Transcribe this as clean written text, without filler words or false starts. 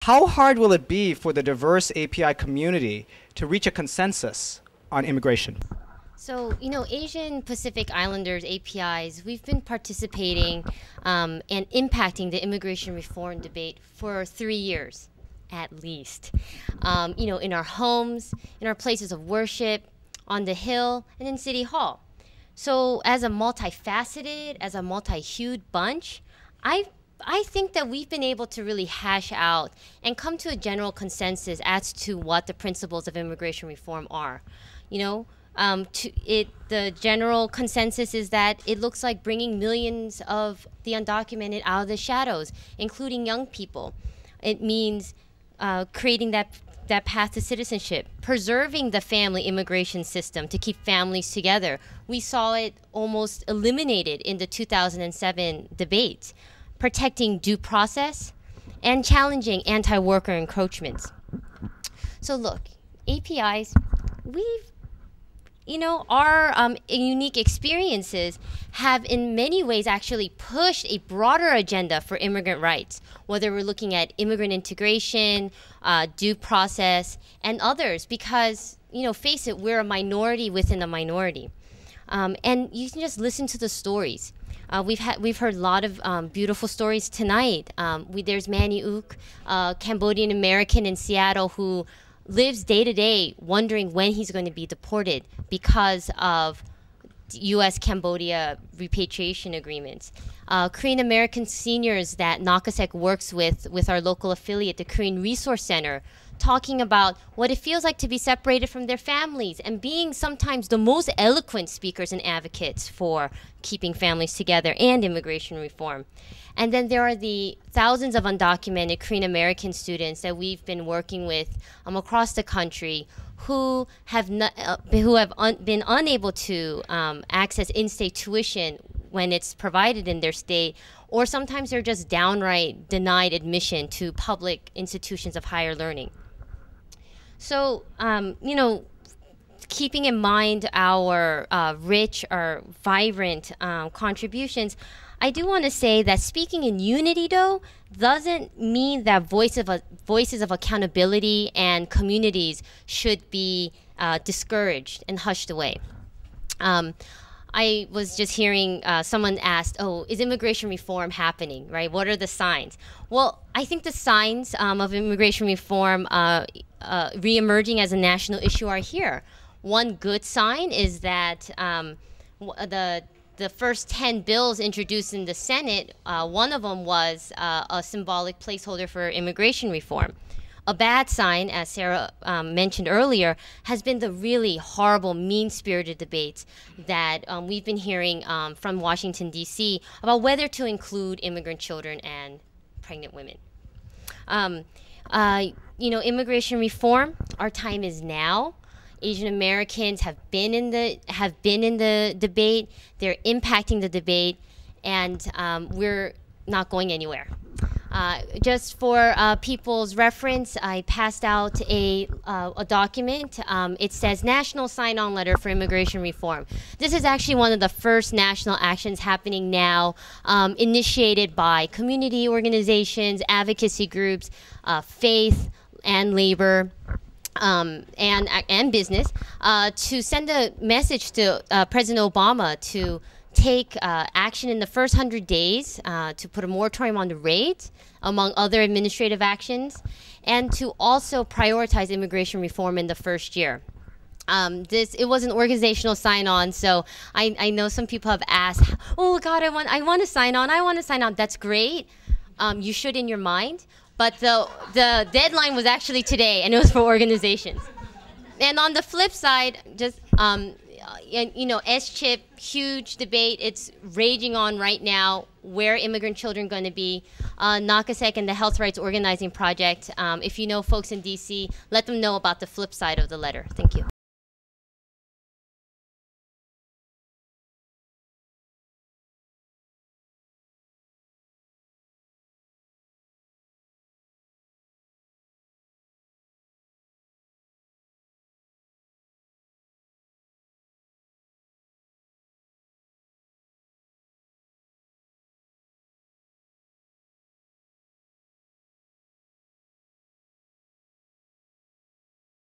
how hard will it be for the diverse API community to reach a consensus on immigration? So, Asian Pacific Islanders, APIs, we've been participating and impacting the immigration reform debate for 3 years, at least. In our homes, in our places of worship, on the Hill, and in City Hall. So as a multifaceted, as a multi-hued bunch, I think that we've been able to really hash out and come to a general consensus as to what the principles of immigration reform are. The general consensus is that it looks like bringing millions of the undocumented out of the shadows, including young people. It means creating that path to citizenship, preserving the family immigration system to keep families together. We saw it almost eliminated in the 2007 debates, protecting due process and challenging anti-worker encroachments. So look, APIs, our unique experiences have in many ways actually pushed a broader agenda for immigrant rights, whether we're looking at immigrant integration, due process, and others, because, face it, we're a minority within a minority. And you can just listen to the stories. We've heard a lot of beautiful stories tonight. There's Manny Uk, Cambodian American in Seattle, who lives day to day wondering when he's going to be deported because of U.S.-Cambodia repatriation agreements. Korean American seniors that NACASEC works with our local affiliate, the Korean Resource Center, talking about what it feels like to be separated from their families and being sometimes the most eloquent speakers and advocates for keeping families together and immigration reform. And then there are the thousands of undocumented Korean American students that we've been working with across the country who have been unable to access in-state tuition when it's provided in their state, or sometimes they're just downright denied admission to public institutions of higher learning. So, keeping in mind our rich or vibrant contributions, I do want to say that speaking in unity, though, doesn't mean that voices of accountability and communities should be discouraged and hushed away. I was just hearing someone asked, oh, is immigration reform happening, right? What are the signs? Well, I think the signs of immigration reform reemerging as a national issue are here. One good sign is that the first 10 bills introduced in the Senate, one of them was a symbolic placeholder for immigration reform. A bad sign, as Sarah mentioned earlier, has been the really horrible, mean-spirited debates that we've been hearing from Washington, D.C. about whether to include immigrant children and pregnant women. Immigration reform, our time is now. Asian Americans have been in the debate. They're impacting the debate, and we're not going anywhere. Just for people's reference, I passed out a document. It says National Sign-On Letter for Immigration Reform. This is actually one of the first national actions happening now, initiated by community organizations, advocacy groups, faith and labor, and business, to send a message to President Obama to take action in the first 100 days to put a moratorium on the raids, among other administrative actions, and to also prioritize immigration reform in the first year. It was an organizational sign-on, so I know some people have asked, oh God, I want to sign on. That's great. You should in your mind. But the deadline was actually today, and it was for organizations. And on the flip side, just S-chip, huge debate. It's raging on right now. Where immigrant children going to be? NACASEC and the Health Rights Organizing Project. If you know folks in D.C., let them know about the flip side of the letter. Thank you.